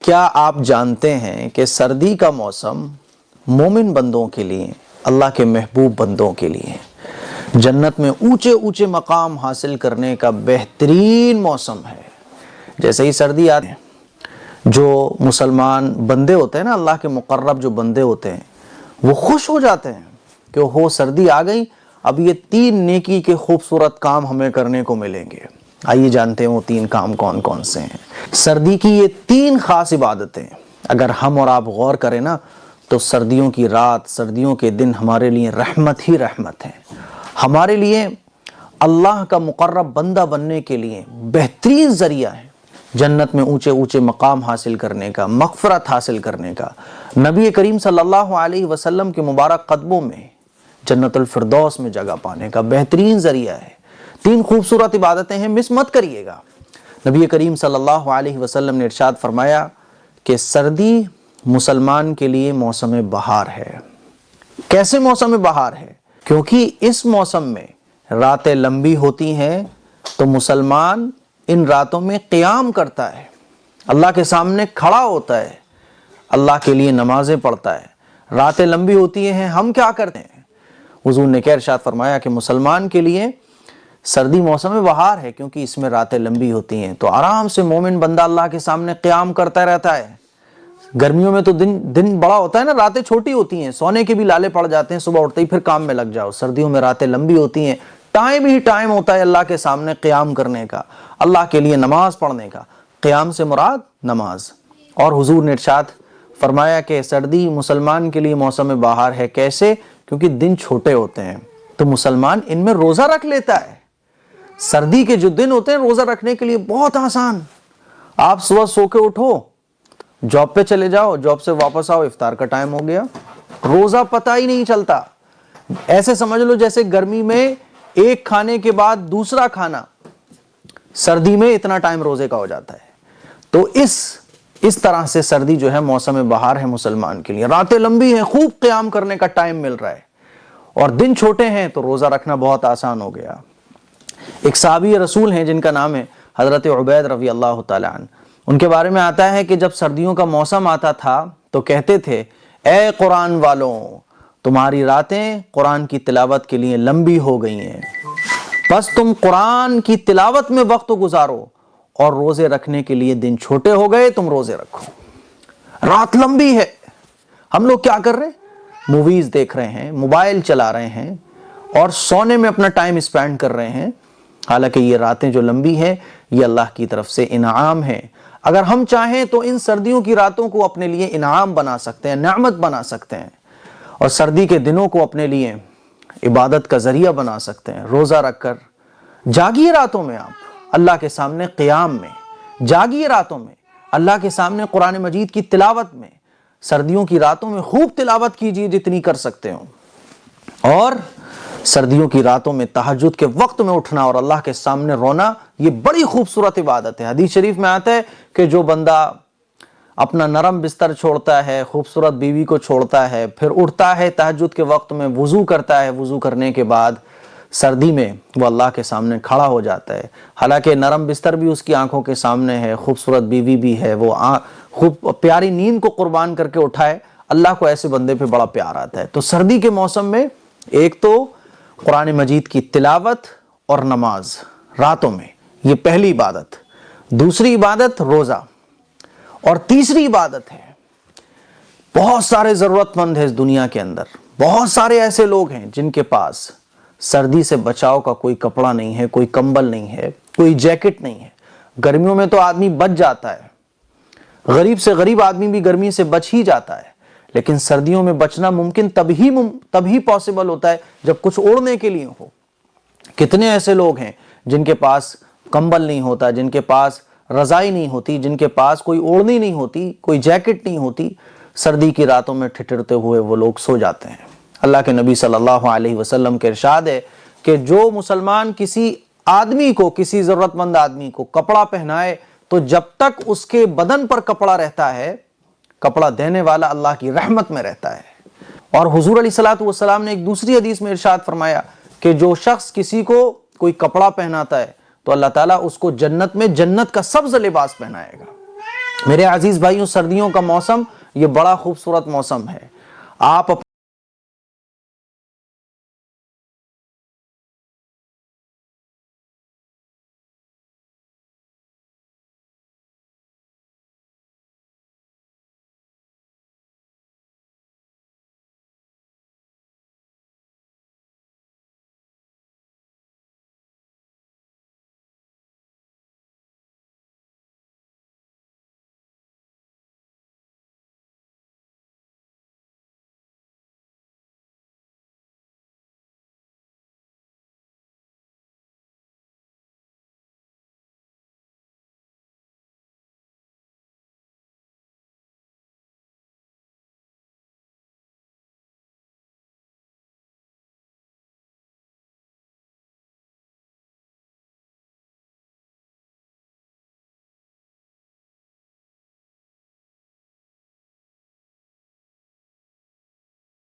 کیا آپ جانتے ہیں کہ سردی کا موسم مومن بندوں کے لیے، اللہ کے محبوب بندوں کے لیے جنت میں اونچے اونچے مقام حاصل کرنے کا بہترین موسم ہے؟ جیسے ہی سردی آتی ہے، جو مسلمان بندے ہوتے ہیں نا، اللہ کے مقرب جو بندے ہوتے ہیں، وہ خوش ہو جاتے ہیں کہ سردی آ گئی، اب یہ 3 نیکی کے خوبصورت کام ہمیں کرنے کو ملیں گے۔ آئیے جانتے ہیں وہ 3 کام کون کون سے ہیں۔ سردی کی یہ 3 خاص عبادتیں اگر ہم اور آپ غور کریں نا، تو سردیوں کی رات، سردیوں کے دن ہمارے لیے رحمت ہی رحمت ہے، ہمارے لیے اللہ کا مقرب بندہ بننے کے لیے بہترین ذریعہ ہے، جنت میں اونچے اونچے مقام حاصل کرنے کا، مغفرت حاصل کرنے کا، نبی کریم صلی اللہ علیہ وسلم کے مبارک قدموں میں جنت الفردوس میں جگہ پانے کا بہترین ذریعہ ہے۔ 3 خوبصورت عبادتیں ہیں، مس مت کریے گا۔ نبی کریم صلی اللہ علیہ وسلم نے ارشاد فرمایا کہ سردی مسلمان کے لیے موسم بہار ہے۔ کیسے موسم بہار ہے؟ کیونکہ اس موسم میں راتیں لمبی ہوتی ہیں، تو مسلمان ان راتوں میں قیام کرتا ہے، اللہ کے سامنے کھڑا ہوتا ہے، اللہ کے لیے نمازیں پڑھتا ہے۔ راتیں لمبی ہوتی ہیں، ہم کیا کرتے ہیں؟ حضور نے کیا ارشاد فرمایا کہ مسلمان کے لیے سردی موسم بہار ہے، کیونکہ اس میں راتیں لمبی ہوتی ہیں، تو آرام سے مومن بندہ اللہ کے سامنے قیام کرتا رہتا ہے۔ گرمیوں میں تو دن بڑا ہوتا ہے نا، راتیں چھوٹی ہوتی ہیں، سونے کے بھی لالے پڑ جاتے ہیں، صبح اٹھتے ہی پھر کام میں لگ جاؤ۔ سردیوں میں راتیں لمبی ہوتی ہیں، ٹائم ہی ٹائم ہوتا ہے اللہ کے سامنے قیام کرنے کا، اللہ کے لیے نماز پڑھنے کا۔ قیام سے مراد نماز۔ اور حضور نے ارشاد فرمایا کہ سردی مسلمان کے لیے موسم بہار ہے۔ کیسے؟ کیونکہ دن چھوٹے ہوتے ہیں، تو مسلمان ان میں روزہ رکھ لیتا ہے۔ سردی کے جو دن ہوتے ہیں روزہ رکھنے کے لیے بہت آسان۔ آپ صبح سو کے اٹھو، جاب پہ چلے جاؤ، جاب سے واپس آؤ، افطار کا ٹائم ہو گیا، روزہ پتہ ہی نہیں چلتا۔ ایسے سمجھ لو جیسے گرمی میں ایک کھانے کے بعد دوسرا کھانا، سردی میں اتنا ٹائم روزے کا ہو جاتا ہے۔ تو اس طرح سے سردی جو ہے موسم بہار ہے مسلمان کے لیے۔ راتیں لمبی ہیں، خوب قیام کرنے کا ٹائم مل رہا ہے، اور دن چھوٹے ہیں تو روزہ رکھنا بہت آسان ہو گیا۔ ایک صحابی رسول ہیں جن کا نام ہے حضرت عبید رضی اللہ تعالیٰ عنہ۔ ان کے بارے میں آتا ہے کہ جب سردیوں کا موسم آتا تھا تو کہتے تھے، اے قرآن والوں، تمہاری راتیں قرآن کی تلاوت کے لیے لمبی ہو گئی ہیں، بس تم قرآن کی تلاوت میں وقت گزارو، اور روزے رکھنے کے لیے دن چھوٹے ہو گئے، تم روزے رکھو۔ رات لمبی ہے، ہم لوگ کیا کر رہے ہیں؟ موویز دیکھ رہے ہیں، موبائل چلا رہے ہیں، اور سونے میں اپنا ٹائم اسپینڈ کر رہے ہیں۔ حالانکہ یہ راتیں جو لمبی ہیں، یہ اللہ کی طرف سے انعام ہے۔ اگر ہم چاہیں تو ان سردیوں کی راتوں کو اپنے لیے انعام بنا سکتے ہیں، نعمت بنا سکتے ہیں، اور سردی کے دنوں کو اپنے لیے عبادت کا ذریعہ بنا سکتے ہیں۔ روزہ رکھ کر جاگیے، راتوں میں آپ اللہ کے سامنے قیام میں جاگیے، راتوں میں اللہ کے سامنے قرآن مجید کی تلاوت میں۔ سردیوں کی راتوں میں خوب تلاوت کیجیے جتنی کر سکتے ہو، اور سردیوں کی راتوں میں تہجد کے وقت میں اٹھنا اور اللہ کے سامنے رونا، یہ بڑی خوبصورت عبادت ہے۔ حدیث شریف میں آتا ہے کہ جو بندہ اپنا نرم بستر چھوڑتا ہے، خوبصورت بیوی کو چھوڑتا ہے، پھر اٹھتا ہے تہجد کے وقت میں، وضو کرتا ہے، وضو کرنے کے بعد سردی میں وہ اللہ کے سامنے کھڑا ہو جاتا ہے، حالانکہ نرم بستر بھی اس کی آنکھوں کے سامنے ہے، خوبصورت بیوی بھی ہے، وہ خوب پیاری نیند کو قربان کر کے اٹھائے، اللہ کو ایسے بندے پہ بڑا پیار آتا ہے۔ تو سردی کے موسم میں ایک تو قرآن مجید کی تلاوت اور نماز راتوں میں، یہ پہلی عبادت۔ دوسری عبادت روزہ، اور تیسری عبادت ہے، بہت سارے ضرورت مند ہیں اس دنیا کے اندر، بہت سارے ایسے لوگ ہیں جن کے پاس سردی سے بچاؤ کا کوئی کپڑا نہیں ہے، کوئی کمبل نہیں ہے، کوئی جیکٹ نہیں ہے۔ گرمیوں میں تو آدمی بچ جاتا ہے، غریب سے غریب آدمی بھی گرمی سے بچ ہی جاتا ہے، لیکن سردیوں میں بچنا ممکن تب ہی پاسبل ہوتا ہے جب کچھ اوڑھنے کے لیے ہو۔ کتنے ایسے لوگ ہیں جن کے پاس کمبل نہیں ہوتا، جن کے پاس رضائی نہیں ہوتی، جن کے پاس کوئی اوڑھنی نہیں ہوتی، کوئی جیکٹ نہیں ہوتی، سردی کی راتوں میں ٹھٹرتے ہوئے وہ لوگ سو جاتے ہیں۔ اللہ کے نبی صلی اللہ علیہ وسلم کے ارشاد ہے کہ جو مسلمان کسی آدمی کو، کسی ضرورت مند آدمی کو کپڑا پہنائے، تو جب تک اس کے بدن پر کپڑا رہتا ہے، کپڑا دینے والا اللہ کی رحمت میں رہتا ہے۔ اور حضور علیہ الصلوۃ والسلام نے ایک دوسری حدیث میں ارشاد فرمایا کہ جو شخص کسی کو کوئی کپڑا پہناتا ہے تو اللہ تعالیٰ اس کو جنت میں جنت کا سبز لباس پہنائے گا۔ میرے عزیز بھائیوں، سردیوں کا موسم یہ بڑا خوبصورت موسم ہے. آپ